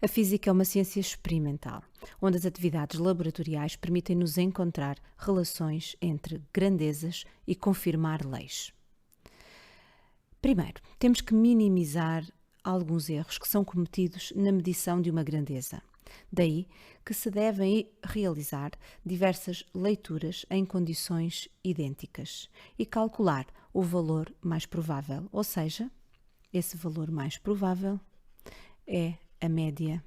A física é uma ciência experimental, onde as atividades laboratoriais permitem-nos encontrar relações entre grandezas e confirmar leis. Primeiro, temos que minimizar alguns erros que são cometidos na medição de uma grandeza. Daí que se devem realizar diversas leituras em condições idênticas e calcular o valor mais provável, ou seja, esse valor mais provável é a média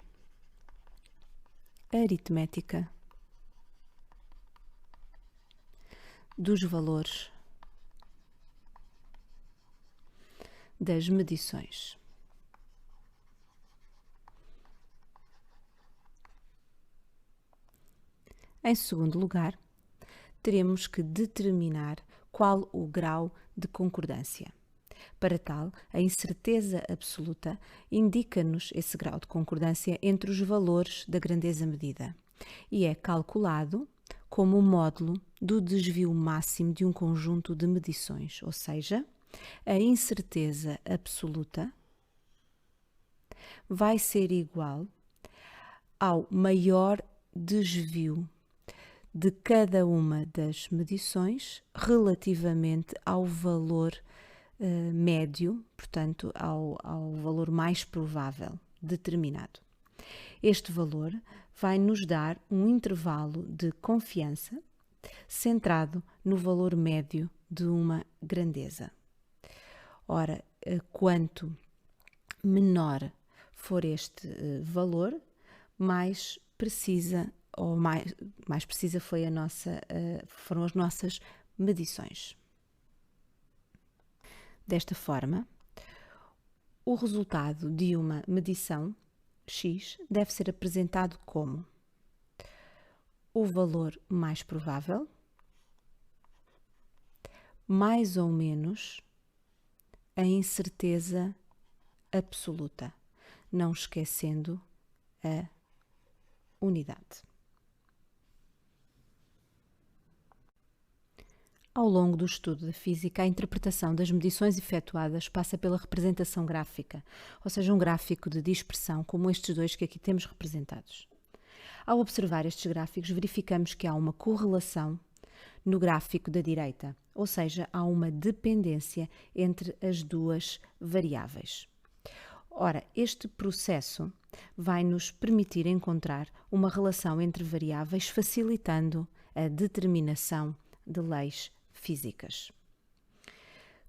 aritmética dos valores das medições. Em segundo lugar, teremos que determinar qual o grau de concordância. Para tal, a incerteza absoluta indica-nos esse grau de concordância entre os valores da grandeza medida e é calculado como o módulo do desvio máximo de um conjunto de medições, ou seja, a incerteza absoluta vai ser igual ao maior desvio de cada uma das medições relativamente ao valor médio, portanto, ao valor mais provável determinado. Este valor vai nos dar um intervalo de confiança centrado no valor médio de uma grandeza. Ora, quanto menor for este valor, mais precisa ou mais precisa foram as nossas medições. Desta forma, o resultado de uma medição X deve ser apresentado como o valor mais provável, mais ou menos a incerteza absoluta, não esquecendo a unidade. Ao longo do estudo da física, a interpretação das medições efetuadas passa pela representação gráfica, ou seja, um gráfico de dispersão, como estes dois que aqui temos representados. Ao observar estes gráficos, verificamos que há uma correlação no gráfico da direita, ou seja, há uma dependência entre as duas variáveis. Ora, este processo vai nos permitir encontrar uma relação entre variáveis, facilitando a determinação de leis físicas.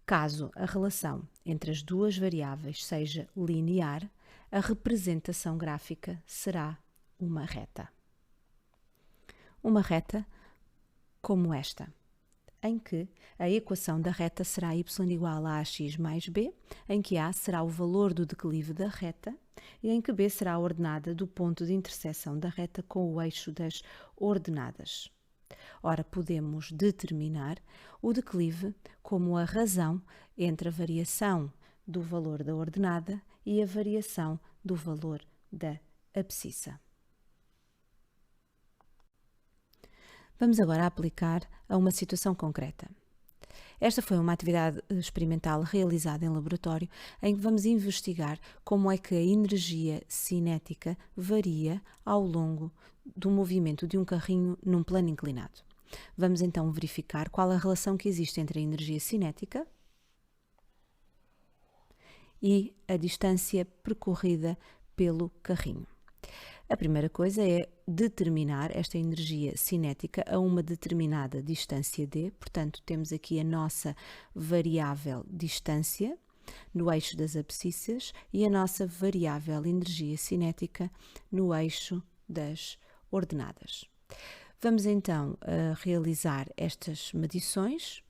Caso a relação entre as duas variáveis seja linear, a representação gráfica será uma reta. Uma reta como esta, em que a equação da reta será y igual a ax mais b, em que a será o valor do declive da reta e em que b será a ordenada do ponto de interseção da reta com o eixo das ordenadas. Ora, podemos determinar o declive como a razão entre a variação do valor da ordenada e a variação do valor da abscissa. Vamos agora aplicar a uma situação concreta. Esta foi uma atividade experimental realizada em laboratório em que vamos investigar como é que a energia cinética varia ao longo do movimento de um carrinho num plano inclinado. Vamos então verificar qual a relação que existe entre a energia cinética e a distância percorrida pelo carrinho. A primeira coisa é determinar esta energia cinética a uma determinada distância d, portanto temos aqui a nossa variável distância no eixo das abscissas e a nossa variável energia cinética no eixo das ordenadas. Vamos então realizar estas medições,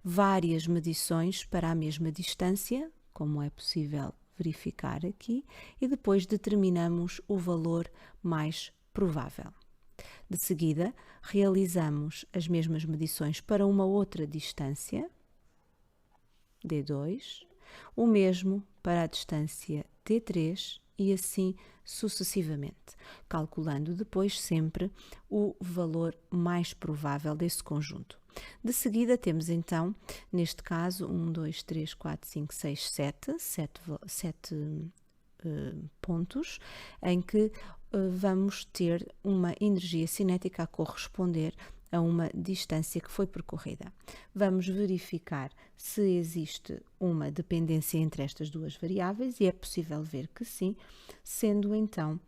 várias medições para a mesma distância, como é possível verificar aqui, e depois determinamos o valor mais provável. De seguida, realizamos as mesmas medições para uma outra distância, d2, o mesmo para a distância d3 e assim sucessivamente, calculando depois sempre o valor mais provável desse conjunto. De seguida temos então, neste caso, 1, 2, 3, 4, 5, 6, 7 pontos em que vamos ter uma energia cinética a corresponder a uma distância que foi percorrida. Vamos verificar se existe uma dependência entre estas duas variáveis, e é possível ver que sim, sendo então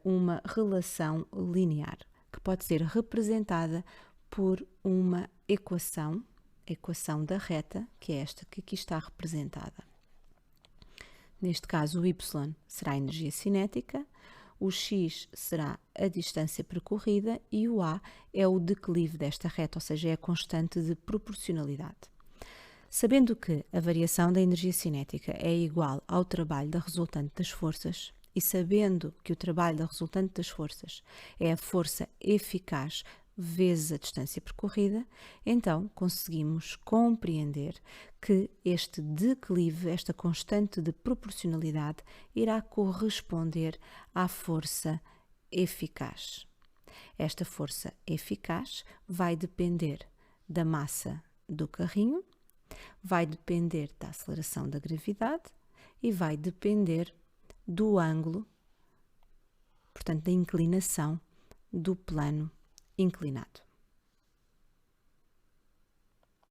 uma relação linear, que pode ser representada por uma equação, a equação da reta, que é esta que aqui está representada. Neste caso, o y será a energia cinética, o x será a distância percorrida e o a é o declive desta reta, ou seja, é a constante de proporcionalidade. Sabendo que a variação da energia cinética é igual ao trabalho da resultante das forças, e sabendo que o trabalho da resultante das forças é a força eficaz vezes a distância percorrida, então conseguimos compreender que este declive, esta constante de proporcionalidade, irá corresponder à força eficaz. Esta força eficaz vai depender da massa do carrinho, vai depender da aceleração da gravidade e vai depender do ângulo, portanto, da inclinação do plano inclinado.